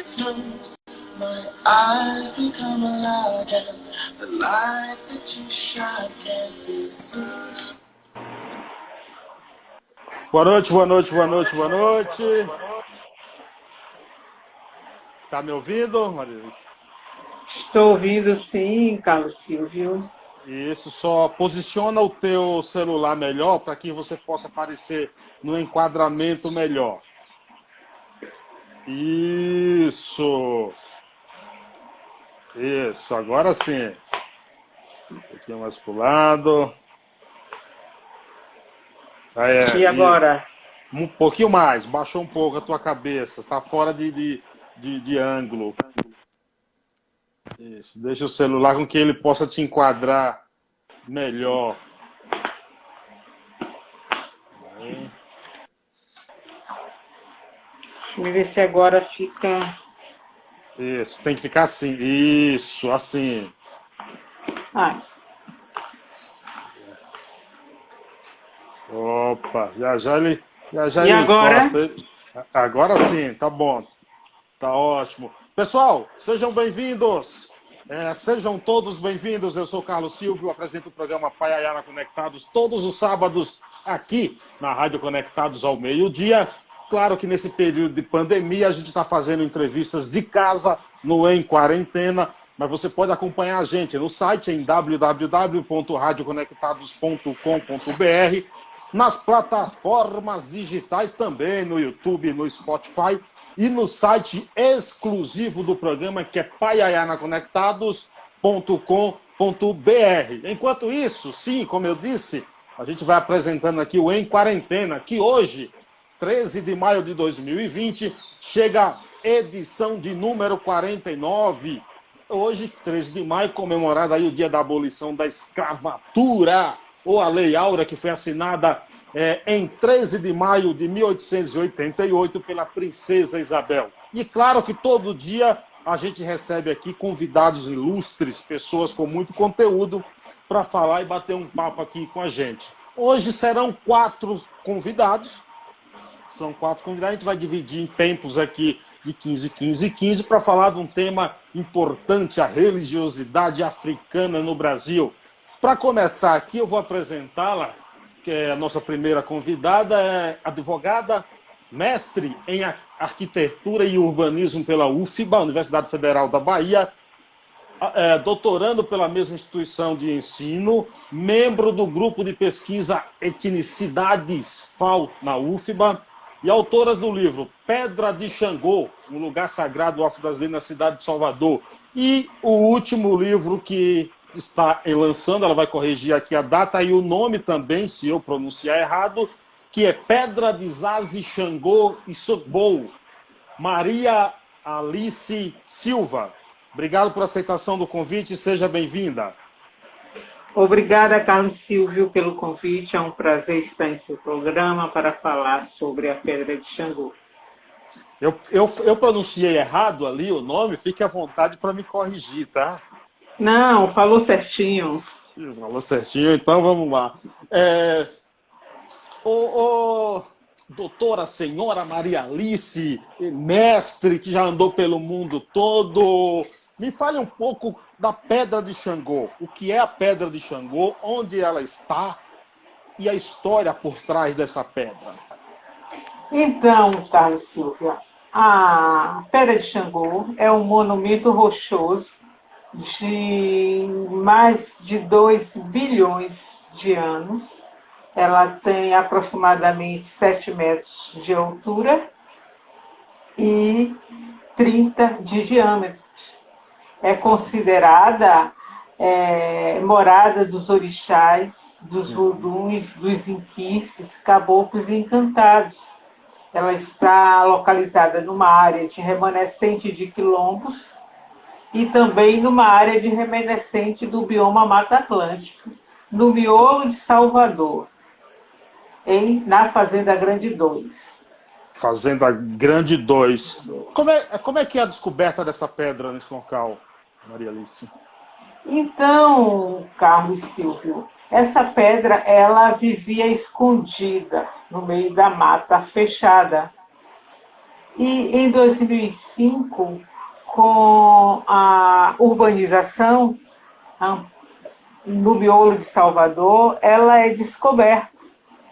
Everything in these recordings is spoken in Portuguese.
My eyes become alive and the light that you shine can't be seen. Boa noite, boa noite, boa noite, boa noite. Tá me ouvindo, Maria? Estou ouvindo sim, Carlos Silvio. Isso, só posiciona o teu celular melhor para que você possa aparecer no enquadramento melhor. Isso. Isso, agora sim. Um pouquinho mais pro lado. E agora? Um pouquinho mais, baixou um pouco a tua cabeça, está fora de ângulo. Isso, deixa o celular com que ele possa te enquadrar melhor. Deixa eu ver se agora fica... Isso, tem que ficar assim. Isso, assim. Ah, Opa, já e ele agora? encosta. Agora sim, tá bom. Tá ótimo. Pessoal, sejam bem-vindos. Sejam todos bem-vindos. Eu sou Carlos Silvio, apresento o programa Paiaiana Conectados todos os sábados aqui na Rádio Conectados ao meio-dia. Claro que nesse período de pandemia a gente está fazendo entrevistas de casa no Em Quarentena, mas você pode acompanhar a gente no site em www.radioconectados.com.br, nas plataformas digitais também, no YouTube, no Spotify e no site exclusivo do programa que é paiaianaconectados.com.br. Enquanto isso, sim, como eu disse, a gente vai apresentando aqui o Em Quarentena, que hoje, 13 de maio de 2020, chega a edição de número 49. Hoje, 13 de maio, comemorado aí o dia da abolição da escravatura, ou a Lei Áurea, que foi assinada em 13 de maio de 1888 pela princesa Isabel. E claro que todo dia a gente recebe aqui convidados ilustres, pessoas com muito conteúdo, para falar e bater um papo aqui com a gente. Hoje serão 4 convidados. São 4 convidados, a gente vai dividir em tempos aqui de 15, 15 e 15 para falar de um tema importante, a religiosidade africana no Brasil. Para começar aqui, eu vou apresentá-la, que é a nossa primeira convidada, é advogada, mestre em arquitetura e urbanismo pela UFBA, Universidade Federal da Bahia, doutorando pela mesma instituição de ensino, membro do grupo de pesquisa Etnicidades FAO na UFBA, e autoras do livro Pedra de Xangô, um lugar sagrado afro-brasileiro na cidade de Salvador. E o último livro que está lançando, ela vai corrigir aqui a data e o nome também, se eu pronunciar errado, que é Pedra de Zazi Xangô e Sogbo, Maria Alice Silva. Obrigado por aceitação do convite e seja bem-vinda. Obrigada, Carlos Silvio, pelo convite. É um prazer estar em seu programa para falar sobre a Pedra de Xangô. Eu pronunciei errado ali o nome, fique à vontade para me corrigir, tá? Não, falou certinho. Falou certinho, então vamos lá. Doutora senhora Maria Alice, mestre que já andou pelo mundo todo, me fale um pouco da Pedra de Xangô. O que é a Pedra de Xangô, onde ela está e a história por trás dessa pedra. Então, Carlos Silvio, a Pedra de Xangô é um monumento rochoso de mais de 2 bilhões de anos. Ela tem aproximadamente 7 metros de altura e 30 de diâmetro. É considerada morada dos orixás, dos voduns, dos inquices, caboclos e encantados. Ela está localizada numa área de remanescente de quilombos e também numa área de remanescente do bioma Mata Atlântica, no miolo de Salvador, na Fazenda Grande 2. Fazenda Grande 2. Como é que é a descoberta dessa pedra nesse local, Maria Alice? Então, Carlos Silvio, essa pedra ela vivia escondida no meio da mata fechada. E em 2005, com a urbanização no miolo de Salvador, ela é descoberta,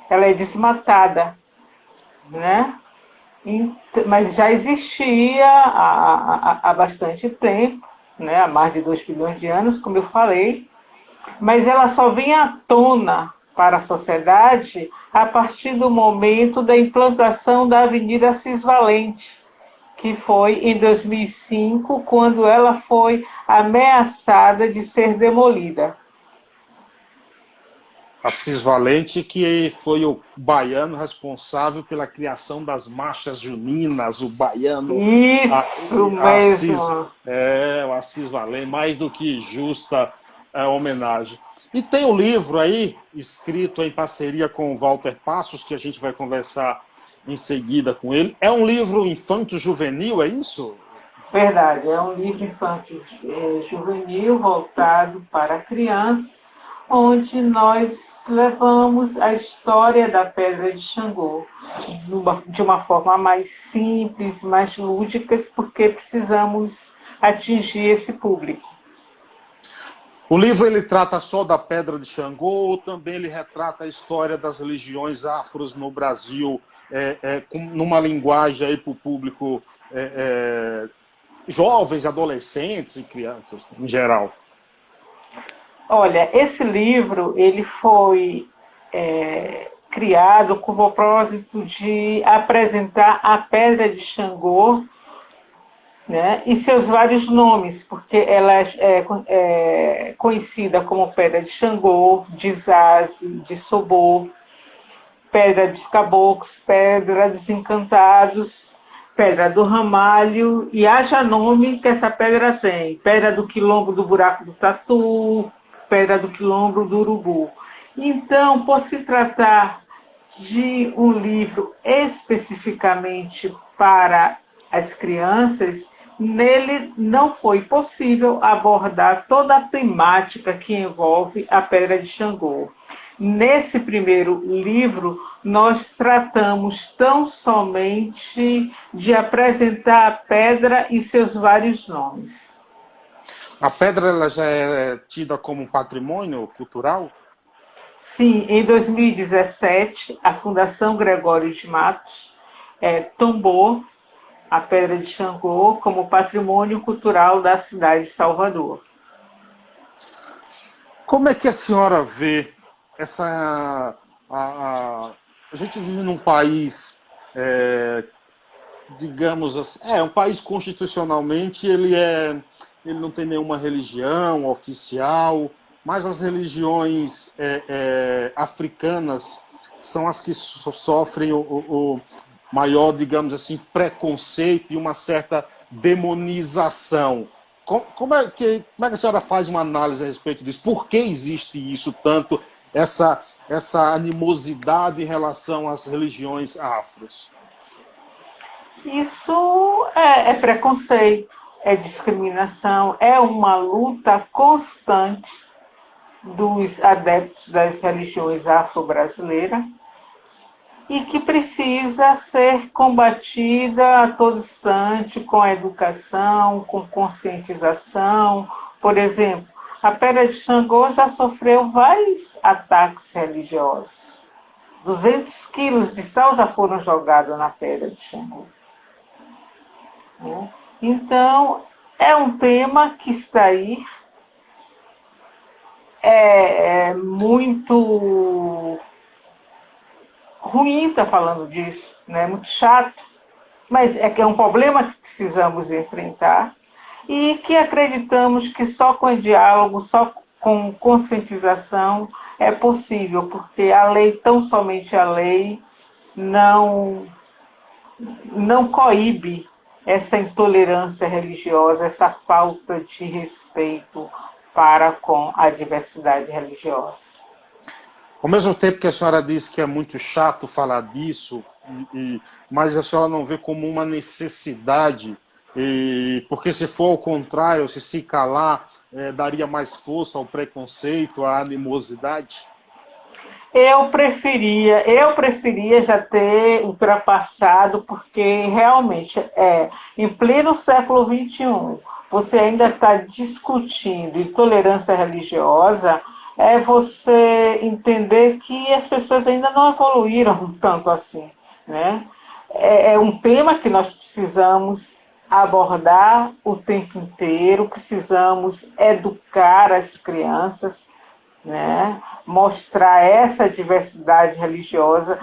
ela é desmatada, né? Mas já existia há bastante tempo, né? Há mais de 2 bilhões de anos, como eu falei, mas ela só vem à tona para a sociedade a partir do momento da implantação da Avenida Assis Valente, que foi em 2005, quando ela foi ameaçada de ser demolida. Assis Valente, que foi o baiano responsável pela criação das marchas juninas, o baiano Isso Assis, mesmo. o Assis Valente, mais do que justa homenagem. E tem um livro aí, escrito em parceria com o Walter Passos, que a gente vai conversar em seguida com ele. É um livro infanto-juvenil, é isso? Verdade, é um livro infantil juvenil voltado para crianças, onde nós levamos a história da Pedra de Xangô de uma forma mais simples, mais lúdica, porque precisamos atingir esse público. O livro ele trata só da Pedra de Xangô ou também ele retrata a história das religiões afros no Brasil, numa linguagem aí para o público jovens, adolescentes e crianças em geral? Olha, esse livro ele foi criado com o propósito de apresentar a Pedra de Xangô, né, e seus vários nomes, porque ela é conhecida como Pedra de Xangô, de Zaze, de Sobô, Pedra dos Caboclos, Pedra dos Encantados, Pedra do Ramalho, e haja nome que essa pedra tem: Pedra do Quilombo do Buraco do Tatu, Pedra do Quilombo do Urubu. Então, por se tratar de um livro especificamente para as crianças, nele não foi possível abordar toda a temática que envolve a Pedra de Xangô. Nesse primeiro livro, nós tratamos tão somente de apresentar a pedra e seus vários nomes. A pedra ela já é tida como um patrimônio cultural? Sim, em 2017, a Fundação Gregório de Matos tombou a Pedra de Xangô como patrimônio cultural da cidade de Salvador. Como é que a senhora vê essa. A gente vive num país, digamos assim, um país constitucionalmente, ele não tem nenhuma religião oficial, mas as religiões africanas são as que sofrem o maior, digamos assim, preconceito e uma certa demonização. Como é que a senhora faz uma análise a respeito disso? Por que existe isso tanto, essa animosidade em relação às religiões afros? Isso é preconceito, é discriminação, é uma luta constante dos adeptos das religiões afro-brasileiras e que precisa ser combatida a todo instante com a educação, com conscientização. Por exemplo, a Pedra de Xangô já sofreu vários ataques religiosos. 200 quilos de sal já foram jogados na Pedra de Xangô. Então, é um tema que está aí, é muito ruim estar falando disso, né? É muito chato, mas é que é um problema que precisamos enfrentar e que acreditamos que só com diálogo, só com conscientização é possível, porque a lei, tão somente a lei, não coíbe essa intolerância religiosa, essa falta de respeito para com a diversidade religiosa. Ao mesmo tempo que a senhora diz que é muito chato falar disso, mas a senhora não vê como uma necessidade, porque se for ao contrário, se calar, daria mais força ao preconceito, à animosidade? Eu preferia já ter ultrapassado, porque realmente em pleno século XXI, você ainda está discutindo intolerância religiosa, é você entender que as pessoas ainda não evoluíram tanto assim, né? É um tema que nós precisamos abordar o tempo inteiro, precisamos educar as crianças, né? Mostrar essa diversidade religiosa,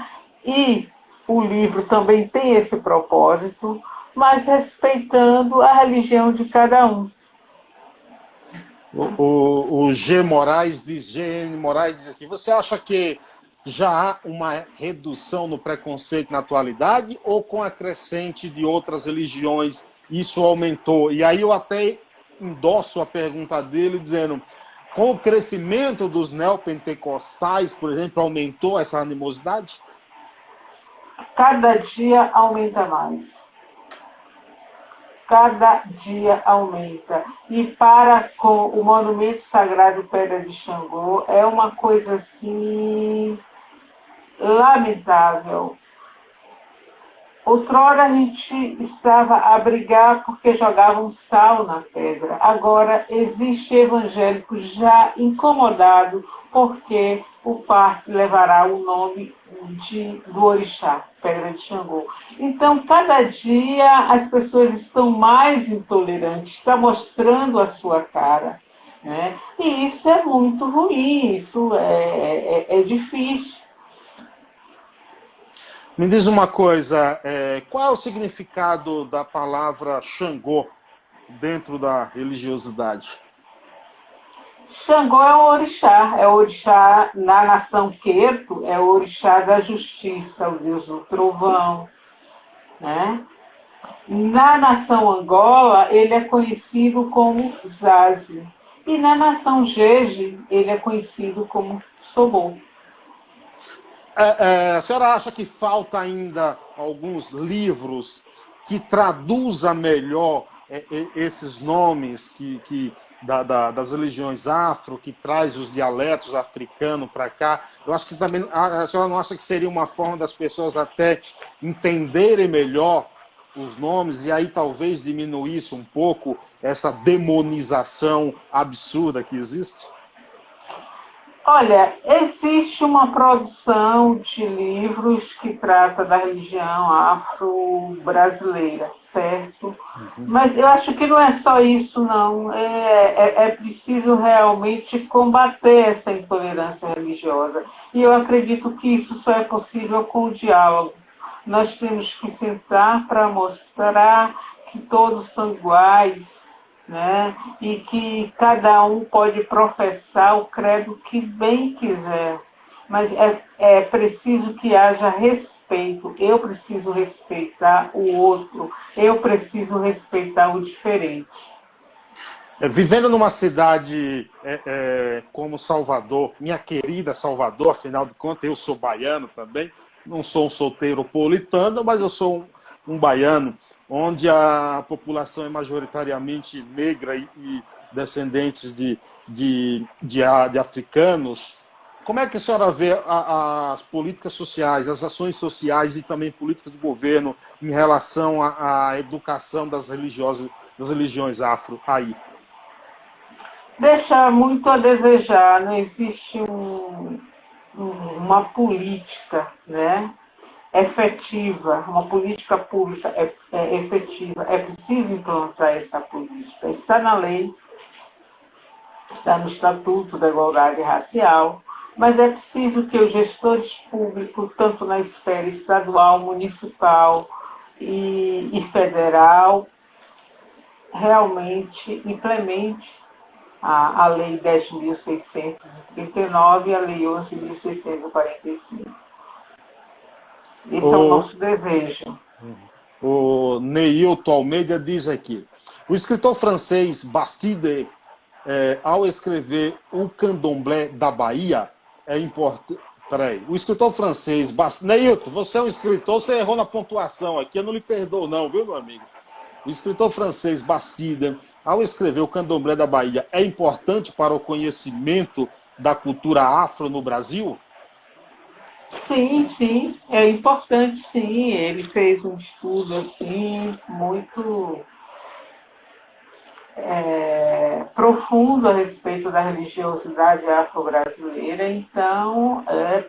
e o livro também tem esse propósito, mas respeitando a religião de cada um. O G. Moraes diz, GN Moraes diz aqui, você acha que já há uma redução no preconceito na atualidade ou com a crescente de outras religiões isso aumentou? E aí eu até endosso a pergunta dele dizendo, com o crescimento dos neopentecostais, por exemplo, aumentou essa animosidade? Cada dia aumenta mais. Cada dia aumenta. E para com o Monumento Sagrado Pedra de Xangô, é uma coisa assim lamentável. Outrora a gente estava a brigar porque jogavam sal na pedra. Agora existe evangélico já incomodado porque o parque levará o nome do orixá, Pedra de Xangô. Então, cada dia as pessoas estão mais intolerantes, está mostrando a sua cara, né? E isso é muito ruim, isso é difícil. Me diz uma coisa, qual é o significado da palavra Xangô dentro da religiosidade? Xangô é o orixá na nação Queto, é o orixá da justiça, o deus do trovão, né? Na nação Angola, ele é conhecido como Zazi. E na nação Jeje, ele é conhecido como Sobô. A senhora acha que falta ainda alguns livros que traduzam melhor esses nomes das religiões afro, que traz os dialetos africanos para cá? Eu acho que também a senhora não acha que seria uma forma das pessoas até entenderem melhor os nomes e aí talvez diminuísse um pouco essa demonização absurda que existe? Olha, existe uma produção de livros que trata da religião afro-brasileira, certo? Mas eu acho que não é só isso, não. É preciso realmente combater essa intolerância religiosa. E eu acredito que isso só é possível com o diálogo. Nós temos que sentar para mostrar que todos são iguais, né? E que cada um pode professar o credo que bem quiser, mas é preciso que haja respeito. Eu preciso respeitar o outro, eu preciso respeitar o diferente. Vivendo numa cidade como Salvador, minha querida Salvador, afinal de contas, eu sou baiano também, não sou um solteiro paulitano, mas eu sou um baiano, onde a população é majoritariamente negra e descendentes de africanos. Como é que a senhora vê as políticas sociais, as ações sociais e também políticas do governo em relação à educação das religiões afro aí? Deixa muito a desejar, não existe uma política, né, efetiva, uma política pública efetiva. É preciso implantar essa política. Está na lei, está no Estatuto da Igualdade Racial, mas é preciso que os gestores públicos, tanto na esfera estadual, municipal e federal, realmente implemente a Lei 10.639 e a Lei 11.645. Esse é o nosso desejo. O Neilton Almeida diz aqui, o escritor francês Bastide, ao escrever O Candomblé da Bahia, é importante... Peraí, o escritor francês Bastide... Neilton, você é um escritor, você errou na pontuação aqui, eu não lhe perdoo não, viu, meu amigo? O escritor francês Bastide, ao escrever O Candomblé da Bahia, é importante para o conhecimento da cultura afro no Brasil? Sim, sim, é importante, sim. Ele fez um estudo assim muito profundo a respeito da religiosidade afro-brasileira. Então,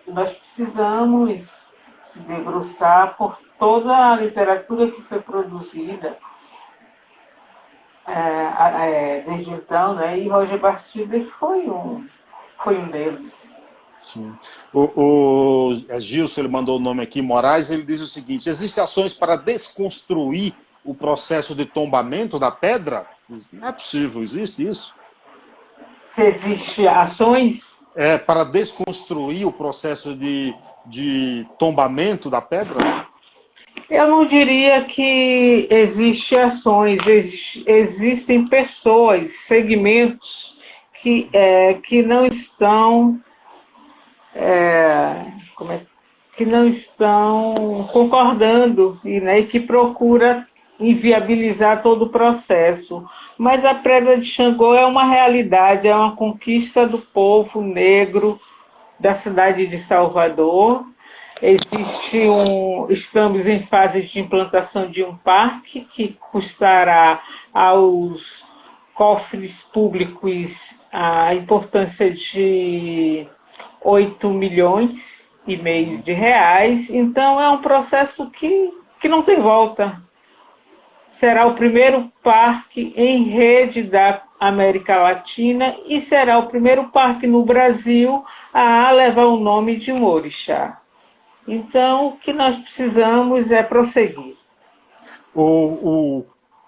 nós precisamos se debruçar por toda a literatura que foi produzida desde então, né? E Roger Bastidas foi um deles. Sim. O Gilson, ele mandou o nome aqui, Moraes, ele diz o seguinte: existem ações para desconstruir o processo de tombamento da pedra? Não é possível, existe isso? Se existem ações, É para desconstruir o processo de tombamento da pedra? eu não diria que existem ações, existem pessoas, segmentos que não estão, como é, que não estão concordando e que procura inviabilizar todo o processo. Mas a Pedra de Xangô é uma realidade, é uma conquista do povo negro da cidade de Salvador. Estamos em fase de implantação de um parque que custará aos cofres públicos a importância de 8,5 milhões de reais. Então é um processo que não tem volta. Será o primeiro parque em rede da América Latina e será o primeiro parque no Brasil a levar o nome de um orixá. Então, o que nós precisamos é prosseguir.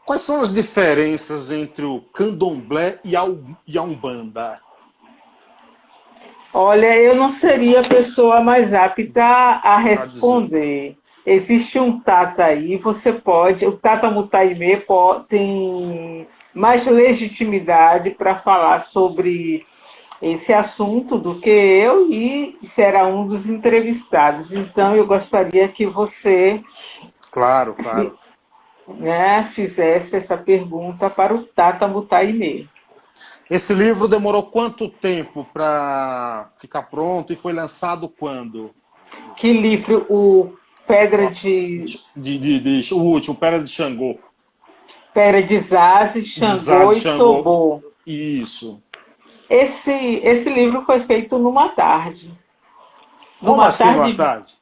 Quais são as diferenças entre o candomblé e a umbanda? Olha, eu não seria a pessoa mais apta a A dizer. responder. Existe um Tata aí, o Tata Mutaime tem mais legitimidade para falar sobre esse assunto do que eu e será um dos entrevistados. Então, eu gostaria que você, Claro, claro. né, fizesse essa pergunta para o Tata Mutaime. Esse livro demorou quanto tempo para ficar pronto e foi lançado quando? Que livro O último, Pedra de Xangô. Pedra de Zazes, De Xangô Zaz e Xangô. Tobô. Isso. Esse livro foi feito numa tarde. Como Numa assim, uma tarde, tarde?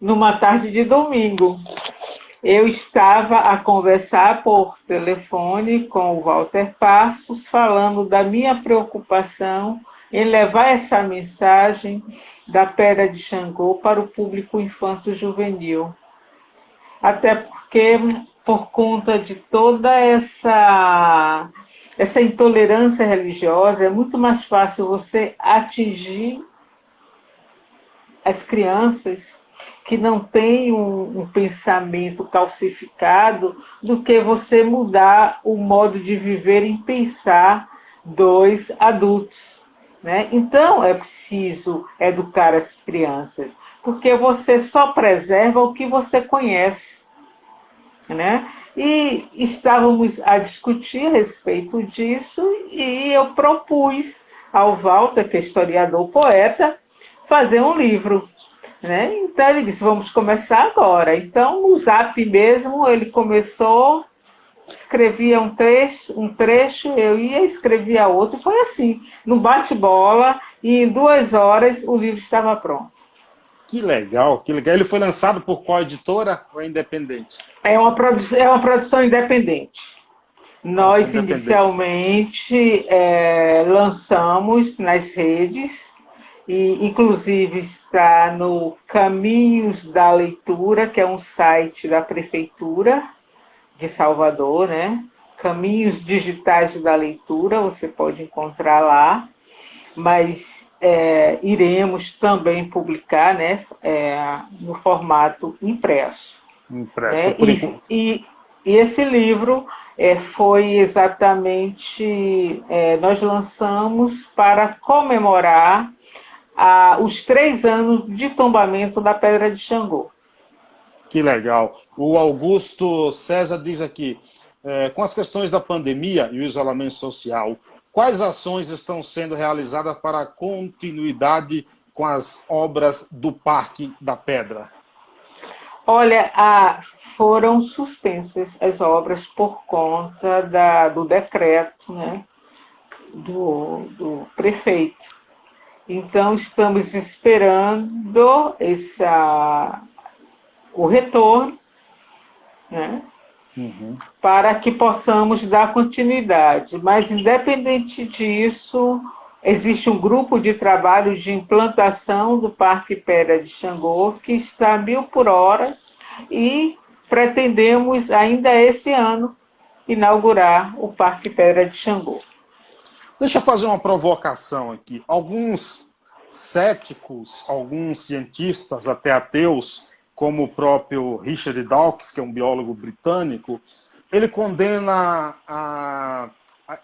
numa tarde de domingo. Eu estava a conversar por telefone com o Walter Passos, falando da minha preocupação em levar essa mensagem da Pedra de Xangô para o público infanto-juvenil. Até porque, por conta de toda essa intolerância religiosa, é muito mais fácil você atingir as crianças que não têm um pensamento calcificado do que você mudar o modo de viver e pensar dos adultos. Né? Então, é preciso educar as crianças, porque você só preserva o que você conhece. Né? E estávamos a discutir a respeito disso e eu propus ao Walter, que é historiador poeta, fazer um livro. Né? Então ele disse, vamos começar agora. Então, no Zap mesmo, ele começou, escrevia um trecho, eu ia, escrevia outro, e foi assim, no bate-bola, e em 2 horas o livro estava pronto. Que legal, que legal. Ele foi lançado por qual editora ou é independente? É uma produção independente. Produção Nós independente. inicialmente lançamos nas redes, e inclusive está no Caminhos da Leitura, que é um site da Prefeitura de Salvador, né? Caminhos Digitais da Leitura, você pode encontrar lá, mas iremos também publicar, né, no formato impresso. Impresso. Né? E esse livro foi exatamente, nós lançamos para comemorar os 3 anos de tombamento da Pedra de Xangô. Que legal. O Augusto César diz aqui, com as questões da pandemia e o isolamento social, quais ações estão sendo realizadas para a continuidade com as obras do Parque da Pedra? Olha, foram suspensas as obras por conta do decreto, né, do prefeito. Então, estamos esperando o retorno, né, para que possamos dar continuidade. Mas, independente disso, existe um grupo de trabalho de implantação do Parque Pedra de Xangô que está a 1000 por hora e pretendemos ainda esse ano inaugurar o Parque Pedra de Xangô. Deixa eu fazer uma provocação aqui. Alguns céticos, alguns cientistas, até ateus, como o próprio Richard Dawkins, que é um biólogo britânico, ele condena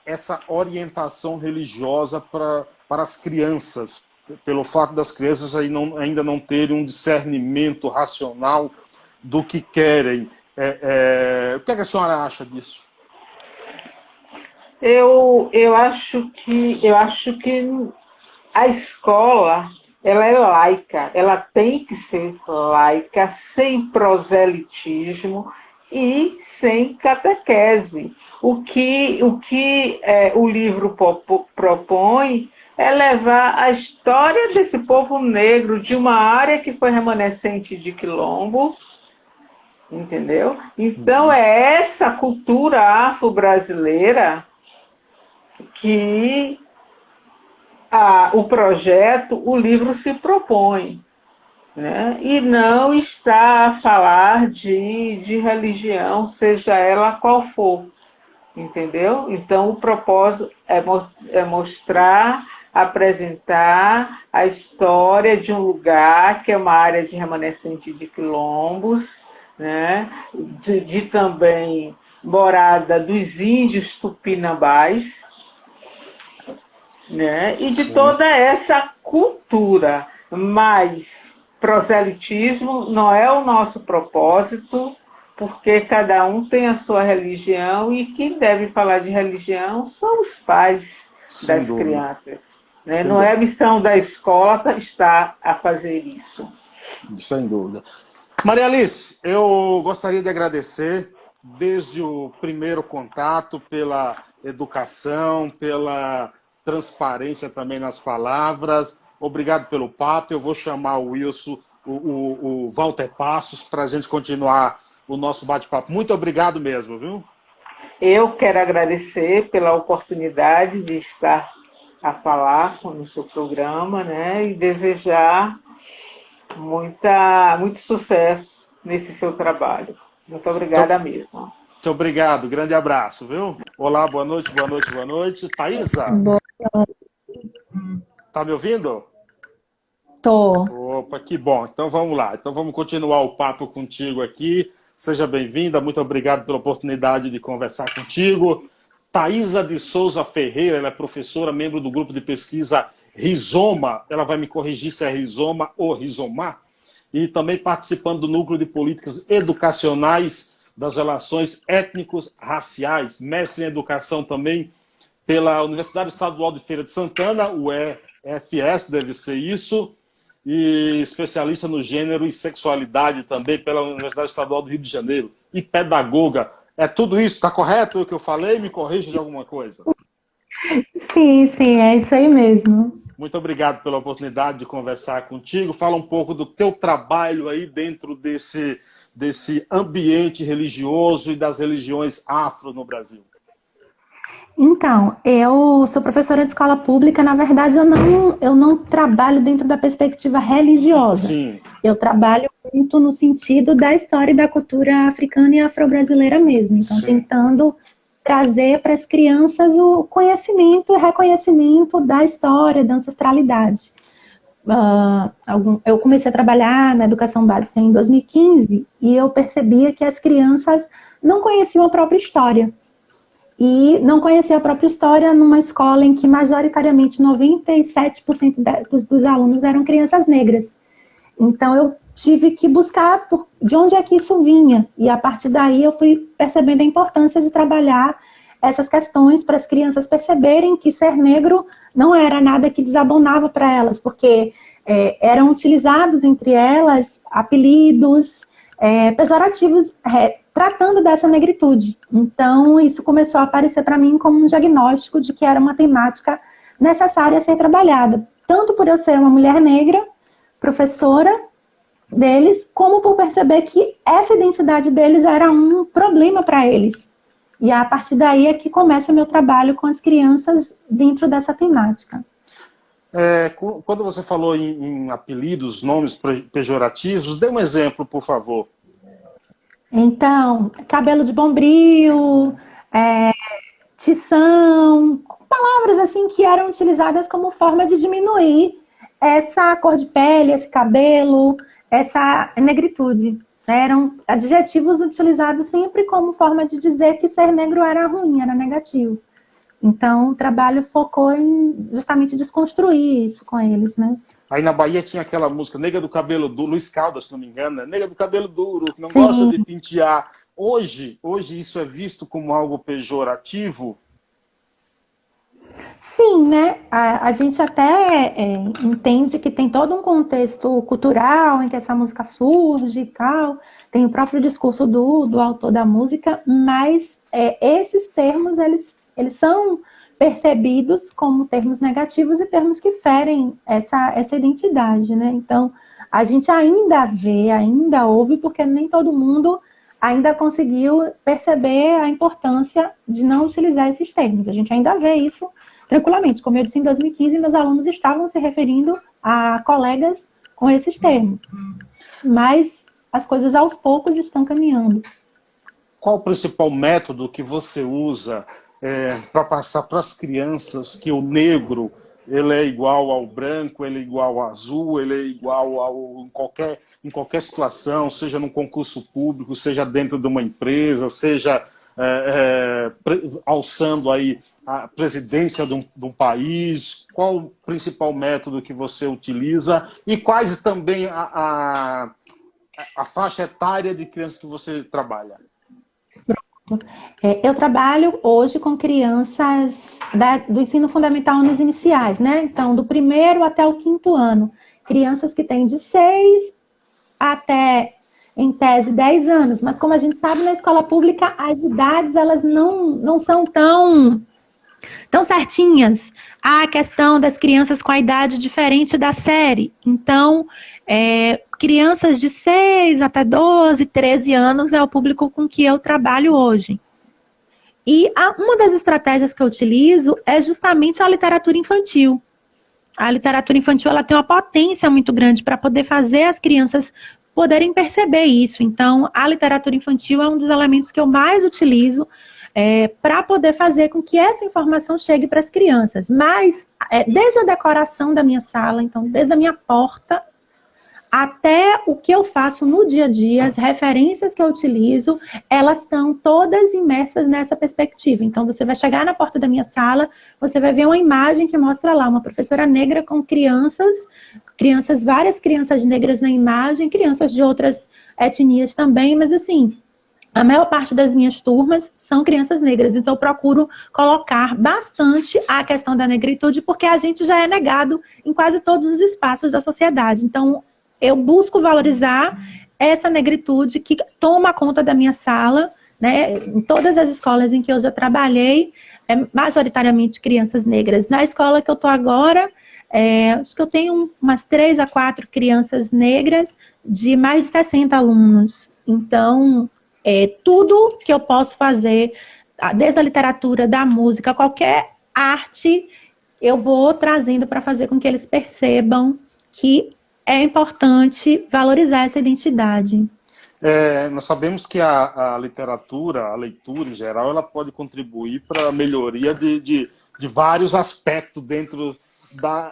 essa orientação religiosa para as crianças, pelo fato das crianças ainda não terem um discernimento racional do que querem. O que a senhora acha disso? Eu acho que a escola ela é laica, ela tem que ser laica, sem proselitismo e sem catequese. O que o livro propõe é levar a história desse povo negro de uma área que foi remanescente de Quilombo, entendeu? Então é essa cultura afro-brasileira que o projeto, o livro se propõe, né? E não está a falar de religião, seja ela qual for, entendeu? Então o propósito é mostrar, apresentar a história de um lugar que é uma área de remanescente de quilombos, né? de também morada dos índios tupinambás, né? E de toda essa cultura. Mas proselitismo não é o nosso propósito, porque cada um tem a sua religião e quem deve falar de religião são os pais das crianças. Né? Não é a missão da escola estar a fazer isso. Sem dúvida. Maria Alice, eu gostaria de agradecer desde o primeiro contato pela educação, pela transparência também nas palavras. Obrigado pelo papo. Eu vou chamar o Wilson, o Walter Passos, para a gente continuar o nosso bate-papo. Muito obrigado mesmo, viu? Eu quero agradecer pela oportunidade de estar a falar no seu programa, né? E desejar muito sucesso nesse seu trabalho. Muito obrigada mesmo. Muito obrigado, grande abraço, viu? Olá, boa noite, boa noite, boa noite. Thaisa? Tá me ouvindo? Tô. Opa, que bom. Então vamos lá. Então vamos continuar o papo contigo aqui. Seja bem-vinda, muito obrigado pela oportunidade de conversar contigo. Thaisa de Souza Ferreira, ela é professora, membro do grupo de pesquisa Rizoma, ela vai me corrigir se é Rizoma ou Rizomar, e também participando do núcleo de políticas educacionais das relações étnicos-raciais, mestre em educação também pela Universidade Estadual de Feira de Santana, o EFS, deve ser isso, e especialista no gênero e sexualidade também pela Universidade Estadual do Rio de Janeiro, e pedagoga. É tudo isso? Está correto o que eu falei? Me corrija de alguma coisa. Sim, é isso aí mesmo. Muito obrigado pela oportunidade de conversar contigo. Fala um pouco do teu trabalho aí dentro desse ambiente religioso e das religiões afro no Brasil. Então, eu sou professora de escola pública. Na verdade, eu não trabalho dentro da perspectiva religiosa. Sim. Eu trabalho muito no sentido da história e da cultura africana e afro-brasileira mesmo. Então, Sim. tentando trazer para as crianças o conhecimento e reconhecimento da história, da ancestralidade. Eu comecei a trabalhar na educação básica em 2015 e eu percebia que as crianças não conheciam a própria história. E não conheciam a própria história numa escola em que majoritariamente 97% dos alunos eram crianças negras. Então eu tive que buscar de onde é que isso vinha. E a partir daí eu fui percebendo a importância de trabalhar essas questões para as crianças perceberem que ser negro não era nada que desabonava para elas, porque eram utilizados entre elas apelidos pejorativos, tratando dessa negritude. Então, isso começou a aparecer para mim como um diagnóstico de que era uma temática necessária a ser trabalhada, tanto por eu ser uma mulher negra, professora deles, como por perceber que essa identidade deles era um problema para eles. E a partir daí é que começa meu trabalho com as crianças dentro dessa temática. Quando você falou em apelidos, nomes pejorativos, dê um exemplo, por favor. Então, cabelo de bombril, tição, palavras assim que eram utilizadas como forma de diminuir essa cor de pele, esse cabelo, essa negritude. Eram adjetivos utilizados sempre como forma de dizer que ser negro era ruim, era negativo. Então, o trabalho focou em justamente desconstruir isso com eles, né? Aí na Bahia tinha aquela música Nega do Cabelo Duro, Luiz Caldas, se não me engano, né? Nega do Cabelo Duro, que não Sim. gosta de pentear. Hoje isso é visto como algo pejorativo? Sim, né? A gente até entende que tem todo um contexto cultural em que essa música surge e tal, tem o próprio discurso do autor da música, mas esses termos, eles são percebidos como termos negativos e termos que ferem essa identidade, né? Então, a gente ainda vê, ainda ouve, porque nem todo mundo ainda conseguiu perceber a importância de não utilizar esses termos. A gente ainda vê isso tranquilamente. Como eu disse, em 2015, meus alunos estavam se referindo a colegas com esses termos. Mas as coisas aos poucos estão caminhando. Qual o principal método que você usa para passar para as crianças que o negro ele é igual ao branco, ele é igual ao azul, ele é igual em qualquer situação, seja num concurso público, seja dentro de uma empresa, seja alçando aí a presidência de um país? Qual o principal método que você utiliza e quais também a faixa etária de crianças que você trabalha? Eu trabalho hoje com crianças do ensino fundamental nos iniciais, né? Então, do 1º até o 5º ano. Crianças que têm de 6 até, em tese, 10 anos. Mas como a gente sabe, na escola pública, as idades elas não são tão certinhas. Há a questão das crianças com a idade diferente da série. Então, crianças de 6 até 12, 13 anos é o público com que eu trabalho hoje. E uma das estratégias que eu utilizo é justamente a literatura infantil. A literatura infantil ela tem uma potência muito grande para poder fazer as crianças poderem perceber isso. Então, a literatura infantil é um dos elementos que eu mais utilizo para poder fazer com que essa informação chegue para as crianças. Mas, desde a decoração da minha sala, então, desde a minha porta, até o que eu faço no dia a dia, as referências que eu utilizo, elas estão todas imersas nessa perspectiva. Então, você vai chegar na porta da minha sala, você vai ver uma imagem que mostra lá uma professora negra com crianças, várias crianças negras na imagem, crianças de outras etnias também, mas assim, a maior parte das minhas turmas são crianças negras, então eu procuro colocar bastante a questão da negritude, porque a gente já é negado em quase todos os espaços da sociedade. Então, eu busco valorizar essa negritude que toma conta da minha sala, né? Em todas as escolas em que eu já trabalhei, majoritariamente crianças negras. Na escola que eu estou agora, acho que eu tenho umas 3 a 4 crianças negras de mais de 60 alunos. Então, tudo que eu posso fazer, desde a literatura, da música, qualquer arte, eu vou trazendo para fazer com que eles percebam que é importante valorizar essa identidade. Nós sabemos que a literatura, a leitura em geral, ela pode contribuir para a melhoria de vários aspectos dentro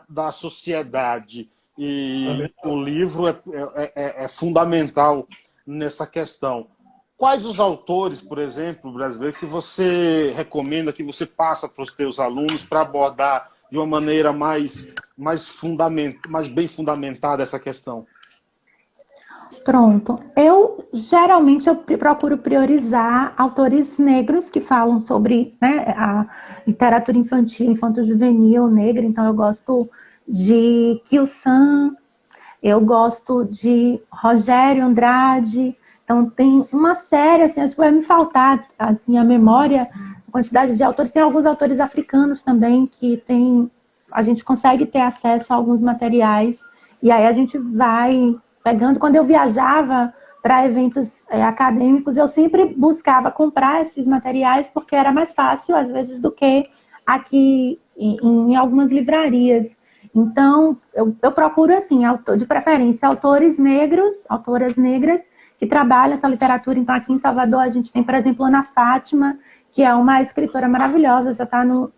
da sociedade. E o livro é fundamental nessa questão. Quais os autores, por exemplo, brasileiros, que você recomenda, que você passa para os seus alunos para abordar de uma maneira mais bem fundamentada essa questão? Pronto. Geralmente, eu procuro priorizar autores negros que falam sobre, né, a literatura infantil, infanto-juvenil negra. Então, eu gosto de Kyu San, eu gosto de Rogério Andrade. Então, tem uma série, assim, acho que vai me faltar, assim, a memória, a quantidade de autores. Tem alguns autores africanos também que a gente consegue ter acesso a alguns materiais, e aí a gente vai pegando. Quando eu viajava para eventos acadêmicos, eu sempre buscava comprar esses materiais, porque era mais fácil, às vezes, do que aqui em algumas livrarias. Então, eu procuro, assim, de preferência, autoras negras, que trabalham essa literatura. Então, aqui em Salvador, a gente tem, por exemplo, Ana Fátima, que é uma escritora maravilhosa, já está no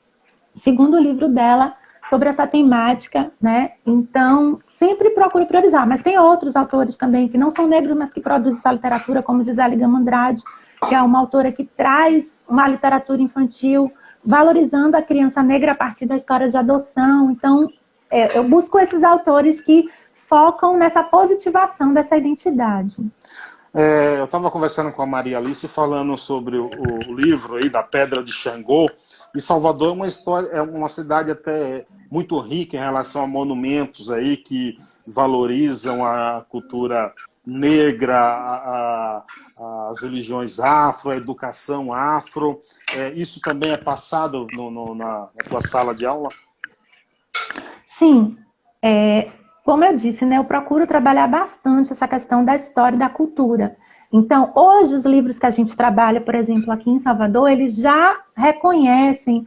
segundo livro dela sobre essa temática, né? Então, sempre procuro priorizar. Mas tem outros autores também que não são negros, mas que produzem essa literatura, como Gisele Gama Andrade, que é uma autora que traz uma literatura infantil, valorizando a criança negra a partir da história de adoção. Então, eu busco esses autores que focam nessa positivação dessa identidade. Eu estava conversando com a Maria Alice, falando sobre o livro aí da Pedra de Xangô. E Salvador é uma cidade até muito rica em relação a monumentos aí que valorizam a cultura negra, as religiões afro, a educação afro. Isso também é passado na tua sala de aula? Sim. Como eu disse, né, eu procuro trabalhar bastante essa questão da história e da cultura. Então, hoje, os livros que a gente trabalha, por exemplo, aqui em Salvador, eles já reconhecem,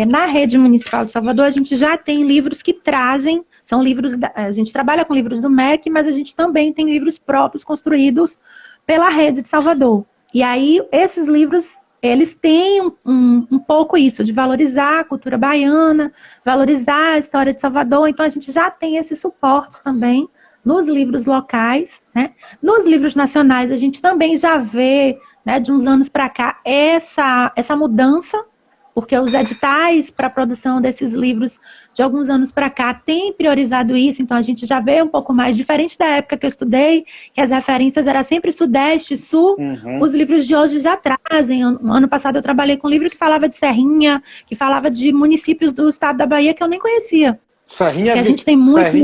na rede municipal de Salvador, a gente já tem livros que trazem, são livros, a gente trabalha com livros do MEC, mas a gente também tem livros próprios construídos pela rede de Salvador. E aí, esses livros, eles têm um pouco isso, de valorizar a cultura baiana, valorizar a história de Salvador. Então, a gente já tem esse suporte também nos livros locais, né? Nos livros nacionais, a gente também já vê, né, de uns anos para cá, essa mudança, porque os editais para a produção desses livros de alguns anos para cá têm priorizado isso. Então, a gente já vê um pouco mais, diferente da época que eu estudei, que as referências eram sempre Sudeste, Sul. Os livros de hoje já trazem. Ano passado eu trabalhei com um livro que falava de Serrinha, que falava de municípios do estado da Bahia que eu nem conhecia. Serrinha, a gente tem muitos,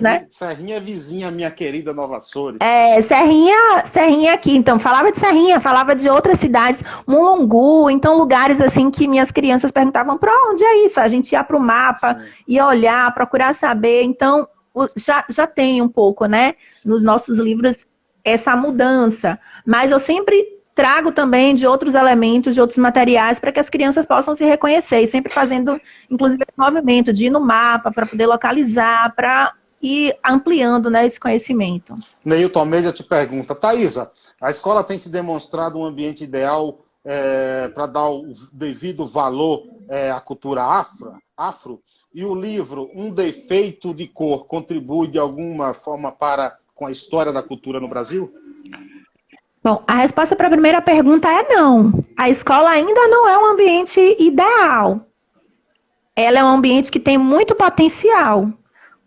né? Serrinha é vizinha, minha querida Nova Açores. Serrinha aqui. Então, falava de Serrinha, falava de outras cidades, Mulungu, então lugares assim que minhas crianças perguntavam, para onde é isso? A gente ia para o mapa, ia olhar, procurar saber. Então, já tem um pouco, né, nos nossos livros, essa mudança. Mas eu sempre trago também de outros elementos, de outros materiais, para que as crianças possam se reconhecer, e sempre fazendo, inclusive, esse movimento de ir no mapa, para poder localizar, para ir ampliando, né, esse conhecimento. Neilton Almeida te pergunta, Thaisa, a escola tem se demonstrado um ambiente ideal para dar o devido valor à cultura afro? E o livro Um Defeito de Cor contribui de alguma forma com a história da cultura no Brasil? Bom, a resposta para a primeira pergunta é não. A escola ainda não é um ambiente ideal. Ela é um ambiente que tem muito potencial,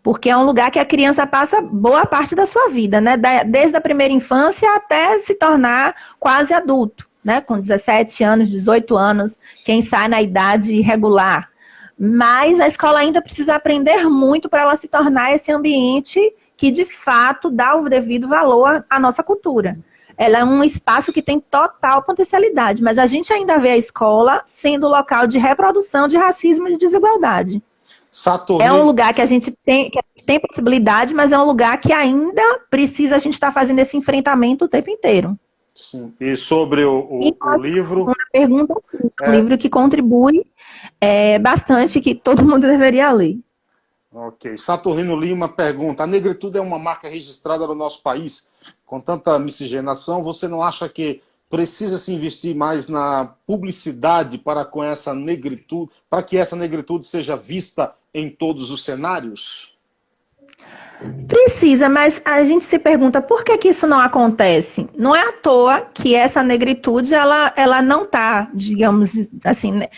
porque é um lugar que a criança passa boa parte da sua vida, né? Desde a primeira infância até se tornar quase adulto, né? Com 17 anos, 18 anos, quem sai na idade regular. Mas a escola ainda precisa aprender muito para ela se tornar esse ambiente que, de fato, dá o devido valor à nossa cultura. Ela é um espaço que tem total potencialidade, mas a gente ainda vê a escola sendo local de reprodução de racismo e de desigualdade. É um lugar que a gente tem possibilidade, mas é um lugar que ainda precisa a gente estar fazendo esse enfrentamento o tempo inteiro. Sim. E sobre o livro? Uma pergunta, um livro que contribui bastante, que todo mundo deveria ler. Ok. Saturnino Lima pergunta, a negritude é uma marca registrada no nosso país? Com tanta miscigenação, você não acha que precisa se investir mais na publicidade para que essa negritude seja vista em todos os cenários? Precisa, mas a gente se pergunta por que isso não acontece? Não é à toa que essa negritude ela não está, digamos assim, né,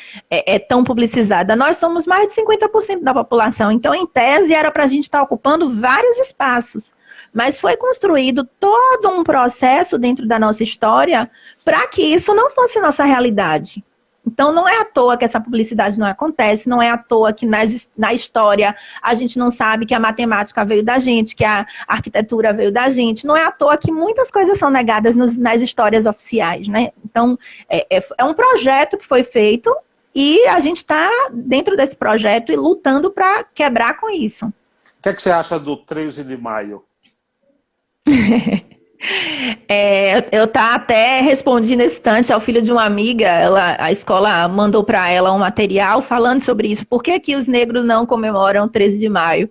tão publicizada. Nós somos mais de 50% da população, então, em tese, era para a gente estar ocupando vários espaços. Mas foi construído todo um processo dentro da nossa história para que isso não fosse nossa realidade. Então, não é à toa que essa publicidade não acontece, não é à toa que na história a gente não sabe que a matemática veio da gente, que a arquitetura veio da gente. Não é à toa que muitas coisas são negadas nas histórias oficiais, né? Então, é um projeto que foi feito e a gente está dentro desse projeto e lutando para quebrar com isso. O que é que você acha do 13 de maio? Eu até respondi nesse instante ao filho de uma amiga, a escola mandou para ela um material falando sobre isso. Por que que os negros não comemoram 13 de maio?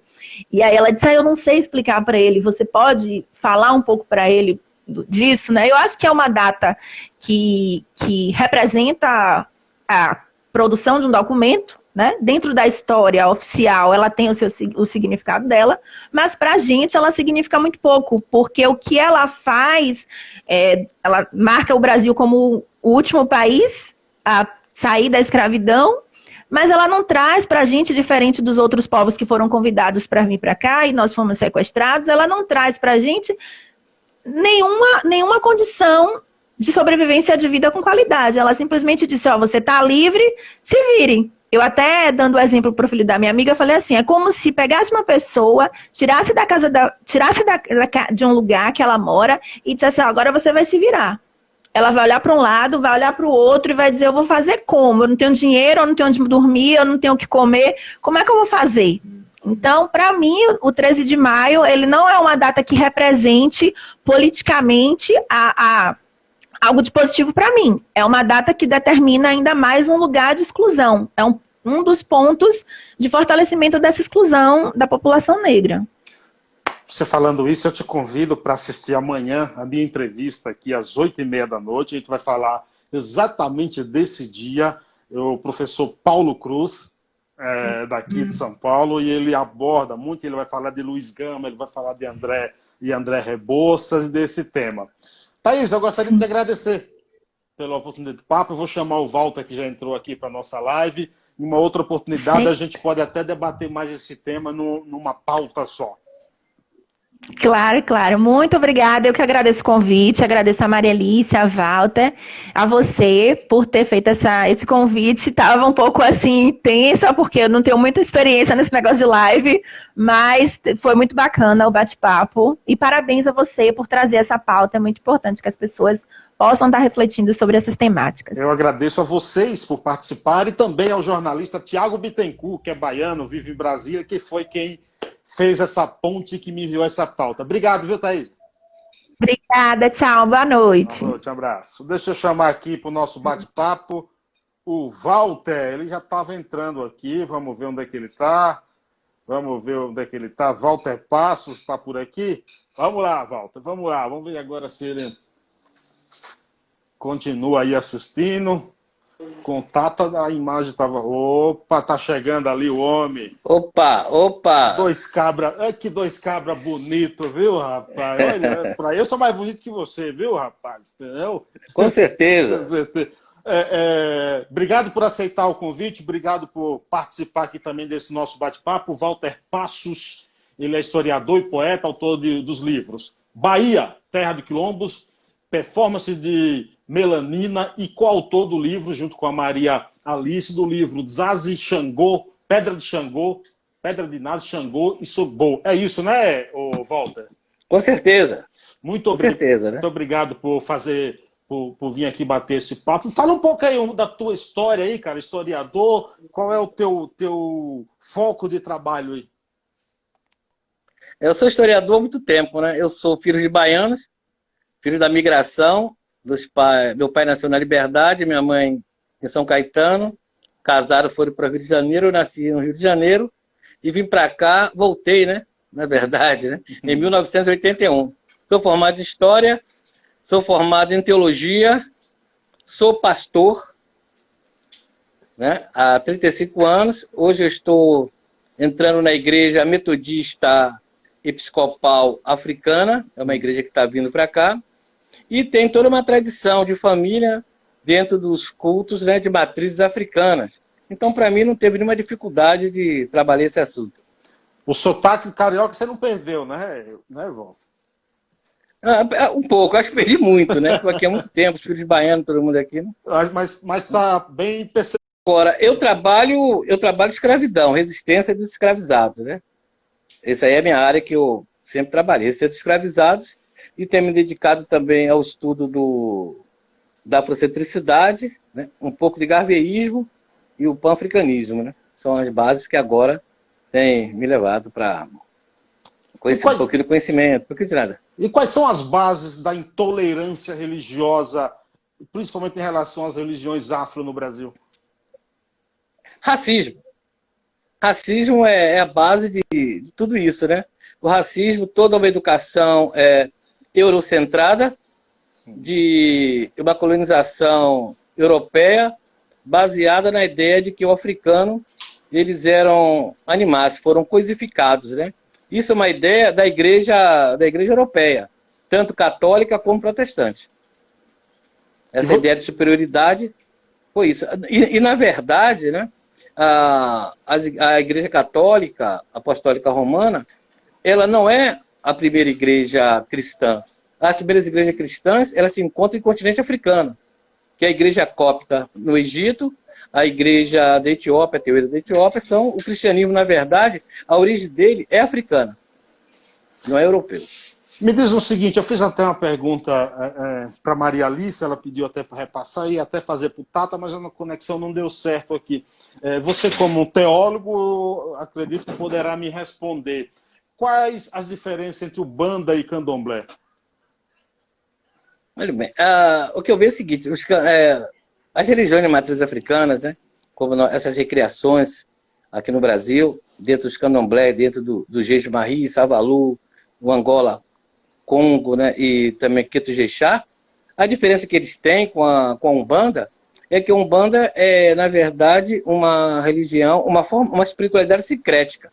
E aí ela disse, eu não sei explicar para ele, você pode falar um pouco para ele disso, né? Eu acho que é uma data que representa a produção de um documento, né? Dentro da história oficial, ela tem o significado dela, mas para a gente ela significa muito pouco, porque o que ela faz, ela marca o Brasil como o último país a sair da escravidão, mas ela não traz para a gente, diferente dos outros povos que foram convidados para vir para cá e nós fomos sequestrados, ela não traz para a gente nenhuma condição de sobrevivência de vida com qualidade. Ela simplesmente disse, você está livre, se vire. Eu até, dando o exemplo para o filho da minha amiga, eu falei assim, é como se pegasse uma pessoa, tirasse de um lugar que ela mora e dissesse, agora você vai se virar. Ela vai olhar para um lado, vai olhar para o outro e vai dizer, eu vou fazer como? Eu não tenho dinheiro, eu não tenho onde dormir, eu não tenho o que comer, como é que eu vou fazer? Então, para mim, o 13 de maio, ele não é uma data que represente politicamente algo de positivo para mim. É uma data que determina ainda mais um lugar de exclusão. É um dos pontos de fortalecimento dessa exclusão da população negra. Você falando isso, eu te convido para assistir amanhã a minha entrevista aqui às 8h30 da noite. A gente vai falar exatamente desse dia. O professor Paulo Cruz, daqui de São Paulo, e ele aborda muito, ele vai falar de Luiz Gama, ele vai falar de André Rebouças, desse tema. Thaís, eu gostaria de te agradecer pela oportunidade de papo. Eu vou chamar o Walter, que já entrou aqui para a nossa live. Em uma outra oportunidade, a gente pode até debater mais esse tema numa pauta só. Claro, claro. Muito obrigada. Eu que agradeço o convite, agradeço a Maria Alice, a Walter, a você por ter feito esse convite. Estava um pouco assim, tensa, porque eu não tenho muita experiência nesse negócio de live, mas foi muito bacana o bate-papo. E parabéns a você por trazer essa pauta. É muito importante que as pessoas possam estar refletindo sobre essas temáticas. Eu agradeço a vocês por participar e também ao jornalista Tiago Bittencourt, que é baiano, vive em Brasília, que foi quem fez essa ponte que me enviou essa pauta. Obrigado, viu, Thaís? Obrigada, tchau, boa noite. Boa noite, um abraço. Deixa eu chamar aqui para o nosso bate-papo o Walter. Ele já estava entrando aqui, vamos ver onde é que ele está. Walter Passos está por aqui. Vamos lá, Walter, vamos lá. Vamos ver agora se ele continua aí assistindo. Contato, a imagem estava... Opa, tá chegando ali o homem. Opa! Que dois cabra bonito, viu, rapaz? Olha, eu sou mais bonito que você, viu, rapaz? Entendeu? Com certeza. Com certeza. Obrigado por aceitar o convite, obrigado por participar aqui também desse nosso bate-papo. Walter Passos, ele é historiador e poeta, autor dos livros Bahia, Terra de Quilombos, Performance de Melanina e coautor do livro, junto com a Maria Alice, do livro Zazi Xangô, Pedra de Xangô, Pedra de Nazi, Xangô e Sobô. É isso, né, Walter? Com certeza. Muito obrigado por vir aqui bater esse papo. Fala um pouco aí da tua história aí, cara, historiador. Qual é o teu foco de trabalho aí? Eu sou historiador há muito tempo, né? Eu sou filho de baianos, filho da migração. Meu pai nasceu na Liberdade, minha mãe em São Caetano. Casaram, foram para o Rio de Janeiro. Eu nasci no Rio de Janeiro e vim para cá, voltei, né? Na verdade, né? Em 1981. Sou formado em História, sou formado em Teologia, sou pastor, né? Há 35 anos. Hoje eu estou entrando na Igreja Metodista Episcopal Africana, é uma igreja que está vindo para cá. E tem toda uma tradição de família dentro dos cultos, né, de matrizes africanas. Então, para mim, não teve nenhuma dificuldade de trabalhar esse assunto. O sotaque carioca você não perdeu, né, Walter? Um pouco, acho que perdi muito, né? Estou aqui há muito tempo, os filhos baianos, todo mundo aqui, né? Mas está bem percebido. Agora, eu trabalho escravidão, resistência dos escravizados, né? Essa aí é a minha área que eu sempre trabalhei, resistência dos escravizados, e tenho me dedicado também ao estudo da afrocentricidade, né? Um pouco de garveísmo e o pan-africanismo, né? São as bases que agora têm me levado para conhecer um pouquinho do conhecimento, um pouquinho de nada. E quais são as bases da intolerância religiosa, principalmente em relação às religiões afro no Brasil? Racismo. Racismo é a base de tudo isso, né? O racismo, toda uma educação eurocentrada, de uma colonização europeia, baseada na ideia de que o africano, eles eram animais, foram coisificados, né? Isso é uma ideia da igreja europeia, tanto católica como protestante. Essa ideia de superioridade foi isso. E na verdade, né, a Igreja Católica Apostólica Romana, ela não é a primeira igreja cristã. As primeiras igrejas cristãs, elas se encontram no continente africano, que é a Igreja Cópita no Egito, a Igreja da Etiópia, a teoria da Etiópia, o cristianismo, na verdade, a origem dele é africana, não é europeu. Me diz o seguinte, eu fiz até uma pergunta para Maria Alice, ela pediu até para repassar e até fazer para o Tata, mas a conexão não deu certo aqui. Você, como um teólogo, acredito que poderá me responder. Quais as diferenças entre o Banda e Candomblé? Olha bem, o que eu vejo é o seguinte, as religiões de matriz africanas, né, como essas recriações aqui no Brasil, dentro dos candomblé, dentro do Jeje-Marie, Savalu, o Angola, Congo, né, e também Queto-Jexá, a diferença que eles têm com a Umbanda é que a Umbanda é, na verdade, uma religião, uma espiritualidade sincrética.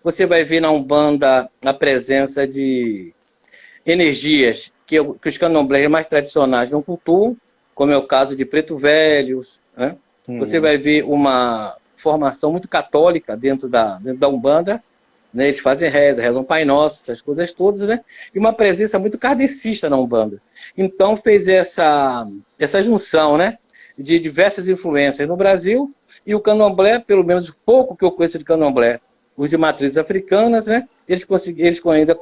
Você vai ver na Umbanda a presença de energias que os candomblés mais tradicionais não cultuam, como é o caso de Preto Velhos, né? Você vai ver uma formação muito católica dentro da Umbanda, né? Eles fazem rezam Pai Nosso, essas coisas todas, né? E uma presença muito kardecista na Umbanda. Então fez essa junção, né, de diversas influências no Brasil, e o candomblé, pelo menos pouco que eu conheço de candomblé, os de matrizes africanas, né, eles ainda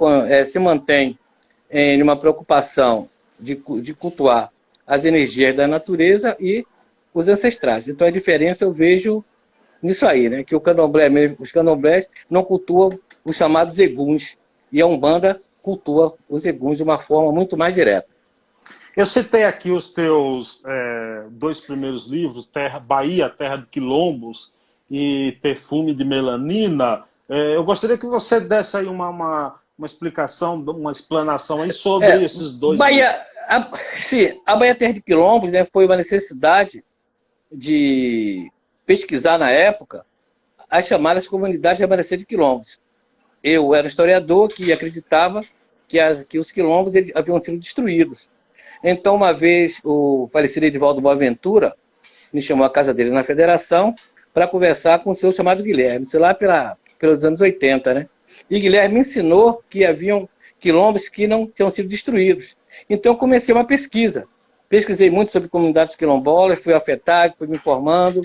se mantêm em uma preocupação de cultuar as energias da natureza e os ancestrais. Então a diferença eu vejo nisso aí, né? Que os candomblés não cultuam os chamados eguns, e a Umbanda cultua os eguns de uma forma muito mais direta. Eu citei aqui os teus dois primeiros livros, Bahia, Terra de Quilombos e Perfume de Melanina. Eu gostaria que você desse aí uma explicação, uma explanação aí sobre esses dois livros. A Bahia, Terra de Quilombos, né, foi uma necessidade de pesquisar na época as chamadas comunidades remanescentes de quilombos. Eu era historiador que acreditava que os quilombos haviam sido destruídos. Então, uma vez, o falecido Edivaldo Boaventura me chamou à casa dele na Federação para conversar com o seu chamado Guilherme, sei lá pelos anos 80, né? E Guilherme me ensinou que haviam quilombos que não tinham sido destruídos. Então, eu comecei uma pesquisa. Pesquisei muito sobre comunidades quilombolas, fui afetado, fui me informando,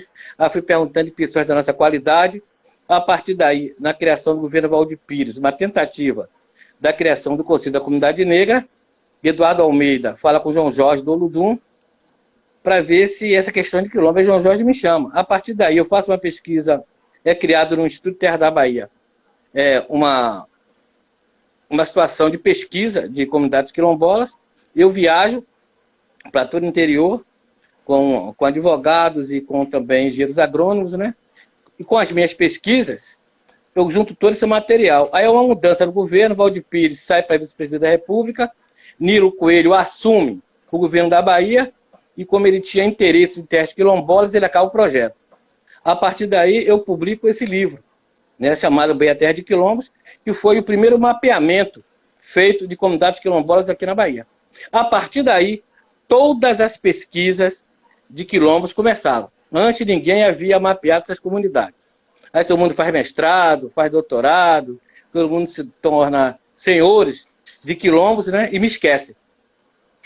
fui perguntando de pessoas da nossa qualidade. A partir daí, na criação do governo Valdir Pires, uma tentativa da criação do Conselho da Comunidade Negra, Eduardo Almeida fala com o João Jorge do Oludum para ver se essa questão de quilombo, e João Jorge me chama. A partir daí, eu faço uma pesquisa, criada no Instituto Terra da Bahia, uma situação de pesquisa de comunidades quilombolas. Eu viajo para todo o interior, com advogados e com também engenheiros agrônomos, né? E com as minhas pesquisas, eu junto todo esse material. Aí é uma mudança no governo, Valdir Pires sai para vice-presidente da República, Nilo Coelho assume o governo da Bahia, e como ele tinha interesse em terras quilombolas, ele acaba o projeto. A partir daí, eu publico esse livro, né, chamado Bahia, Terra de Quilombos, que foi o primeiro mapeamento feito de comunidades quilombolas aqui na Bahia. A partir daí, todas as pesquisas de quilombos começaram. Antes ninguém havia mapeado essas comunidades. Aí todo mundo faz mestrado, faz doutorado, todo mundo se torna senhores de quilombos, né, e me esquecem.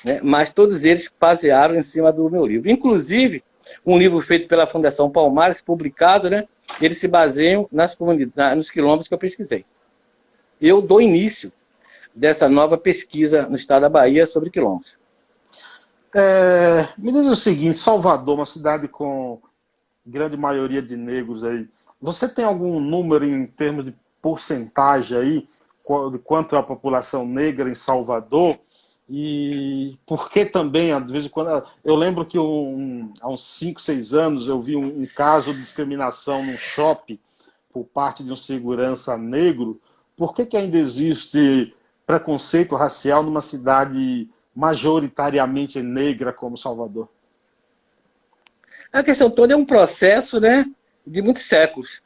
Né? Mas todos eles basearam em cima do meu livro. Inclusive, um livro feito pela Fundação Palmares, publicado, né, eles se baseiam nas comunidades, nos quilombos que eu pesquisei. Eu dou início dessa nova pesquisa no estado da Bahia sobre quilombos. Me diz o seguinte, Salvador, uma cidade com grande maioria de negros aí, você tem algum número em termos de porcentagem aí, de quanto é a população negra em Salvador? E por que também, de vez em quando, eu lembro que há uns 5, 6 anos eu vi um caso de discriminação num shopping por parte de um segurança negro. Por que ainda existe preconceito racial numa cidade majoritariamente negra como Salvador? A questão toda é um processo, né, de muitos séculos.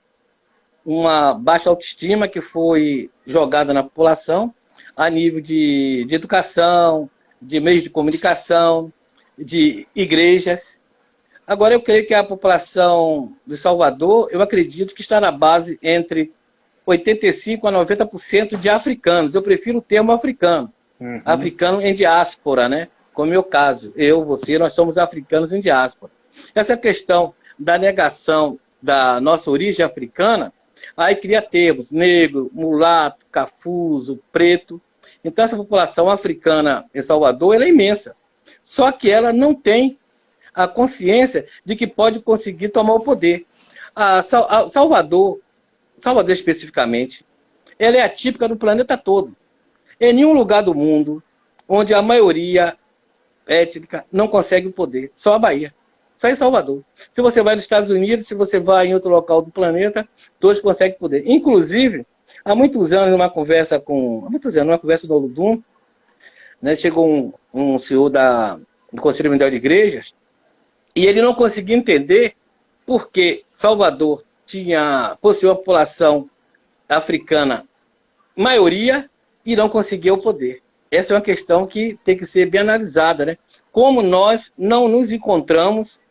Uma baixa autoestima que foi jogada na população a nível de educação, de meios de comunicação, de igrejas. Agora, eu creio que a população de Salvador, eu acredito que está na base entre 85% a 90% de africanos. Eu prefiro o termo africano. Africano em diáspora, né? Como é o meu caso. Eu, você, nós somos africanos em diáspora. Essa questão da negação da nossa origem africana, aí cria termos negro, mulato, cafuso, preto. Então, essa população africana em Salvador ela é imensa. Só que ela não tem a consciência de que pode conseguir tomar o poder. Salvador especificamente, ela é atípica do planeta todo. Em nenhum lugar do mundo onde a maioria étnica não consegue o poder. Só a Bahia. Só em Salvador. Se você vai nos Estados Unidos, se você vai em outro local do planeta, todos conseguem poder. Inclusive, há muitos anos, numa conversa no Olodum, né, chegou um senhor do Conselho Mundial de Igrejas, e ele não conseguia entender por que Salvador possuía uma população africana maioria e não conseguia o poder. Essa é uma questão que tem que ser bem analisada, né? Como nós não nos encontramos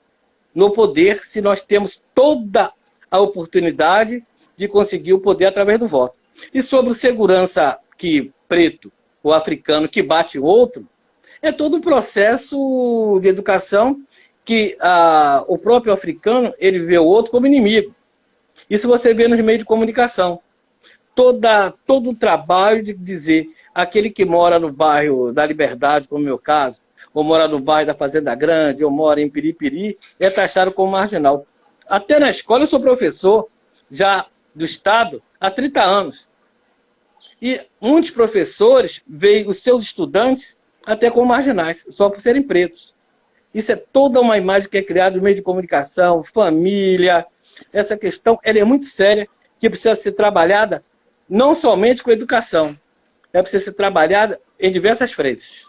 no poder se nós temos toda a oportunidade de conseguir o poder através do voto. E sobre o segurança que preto ou africano que bate o outro, é todo um processo de educação que o próprio africano ele vê o outro como inimigo. Isso você vê nos meios de comunicação. Todo o trabalho de dizer aquele que mora no bairro da Liberdade, como é o meu caso, ou mora no bairro da Fazenda Grande, ou mora em Piripiri, é taxado como marginal. Até na escola eu sou professor já do Estado há 30 anos. E muitos professores veem os seus estudantes até como marginais, só por serem pretos. Isso é toda uma imagem que é criada no meio de comunicação, família. Essa questão ela é muito séria, que precisa ser trabalhada não somente com educação, ela precisa ser trabalhada em diversas frentes.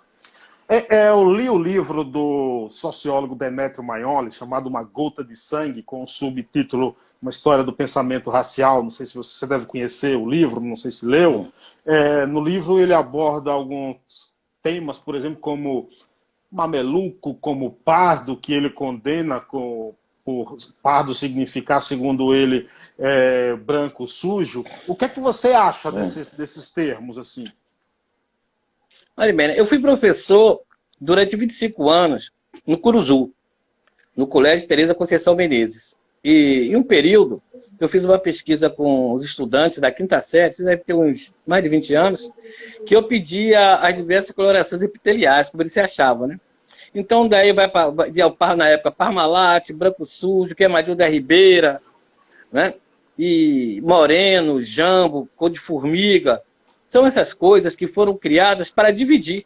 Eu li o livro do sociólogo Demetrio Maioli, chamado Uma Gota de Sangue, com o subtítulo Uma História do Pensamento Racial. Não sei se você deve conhecer o livro, não sei se leu. No livro ele aborda alguns temas, por exemplo, como mameluco, como pardo, que ele condena por pardo significar, segundo ele, branco sujo. O que é que você acha desses termos, assim? Marimena, eu fui professor durante 25 anos no Curuzu, no Colégio Tereza Conceição Menezes. E em um período, eu fiz uma pesquisa com os estudantes da quinta série, isso deve ter uns mais de 20 anos, que eu pedia as diversas colorações epiteliais, como eles se achavam, né? Então, daí vai para, na época, Parmalat, Branco Sujo, Queimadinho da Ribeira, né? E Moreno, Jambo, Cor de Formiga. São essas coisas que foram criadas para dividir.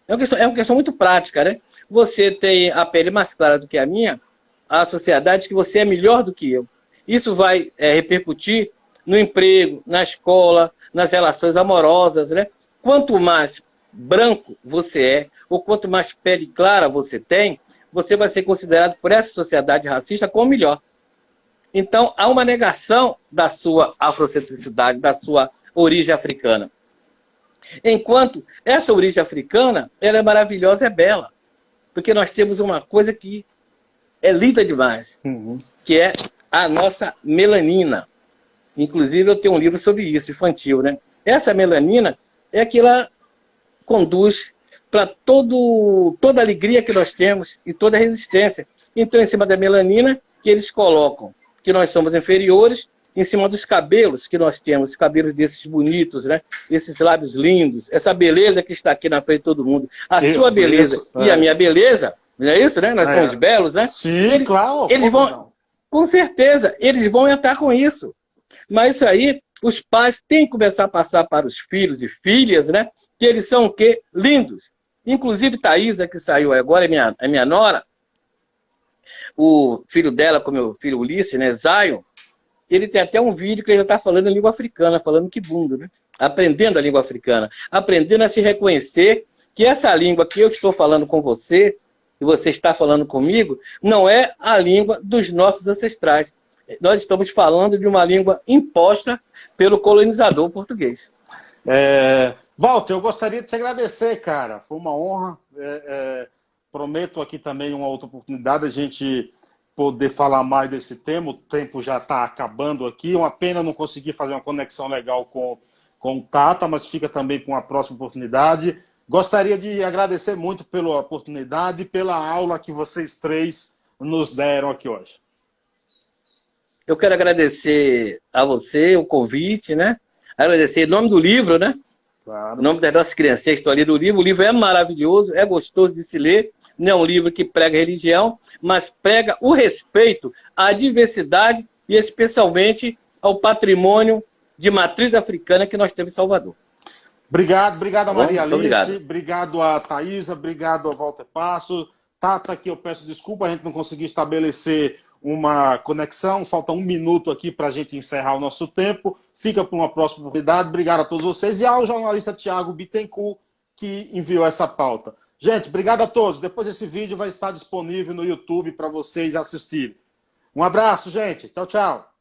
É uma questão muito prática, né? Você tem a pele mais clara do que a minha, a sociedade que você é melhor do que eu. Isso vai repercutir no emprego, na escola, nas relações amorosas, né? Quanto mais branco você é, ou quanto mais pele clara você tem, você vai ser considerado por essa sociedade racista como melhor. Então, há uma negação da sua afrocentricidade, da sua origem africana. Enquanto essa origem africana, ela é maravilhosa, é bela. Porque nós temos uma coisa que é linda demais, que é a nossa melanina. Inclusive, eu tenho um livro sobre isso, infantil, né? Essa melanina é que ela conduz para toda a alegria que nós temos e toda a resistência. Então, em cima da melanina, que eles colocam que nós somos inferiores, em cima dos cabelos que nós temos, cabelos desses bonitos, né? Esses lábios lindos, essa beleza que está aqui na frente de todo mundo. A sua beleza e a minha beleza, não é isso, né? Nós somos belos, né? Sim, claro. Eles vão, com certeza, eles vão entrar com isso. Mas isso aí, os pais têm que começar a passar para os filhos e filhas, né? Que eles são o quê? Lindos. Inclusive, Thaisa, que saiu agora, é minha nora, o filho dela, com meu filho Ulisses, né? Zion, ele tem até um vídeo que ele já está falando em língua africana, falando kibundo, né? Aprendendo a língua africana, aprendendo a se reconhecer que essa língua que eu estou falando com você, e você está falando comigo, não é a língua dos nossos ancestrais. Nós estamos falando de uma língua imposta pelo colonizador português. Walter, eu gostaria de te agradecer, cara. Foi uma honra. Prometo aqui também uma outra oportunidade a gente poder falar mais desse tema. O tempo já está acabando aqui. Uma pena não conseguir fazer uma conexão legal com o Tata, mas fica também com a próxima oportunidade. Gostaria de agradecer muito pela oportunidade e pela aula que vocês três nos deram aqui hoje. Eu quero agradecer a você o convite, né? Agradecer em nome do livro, né? Claro. Em nome das nossas crianças, estou ali do livro. O livro é maravilhoso, é gostoso de se ler. Não é um livro que prega religião, mas prega o respeito à diversidade e especialmente ao patrimônio de matriz africana que nós temos em Salvador. Obrigado a Maria Alice, obrigado a Thaisa, obrigado a Walter Passo. Tata, aqui eu peço desculpa, a gente não conseguiu estabelecer uma conexão, falta 1 minuto aqui para a gente encerrar o nosso tempo. Fica para uma próxima oportunidade. Obrigado a todos vocês e ao jornalista Tiago Bittencourt, que enviou essa pauta. Gente, obrigado a todos. Depois esse vídeo vai estar disponível no YouTube para vocês assistirem. Um abraço, gente. Tchau, tchau.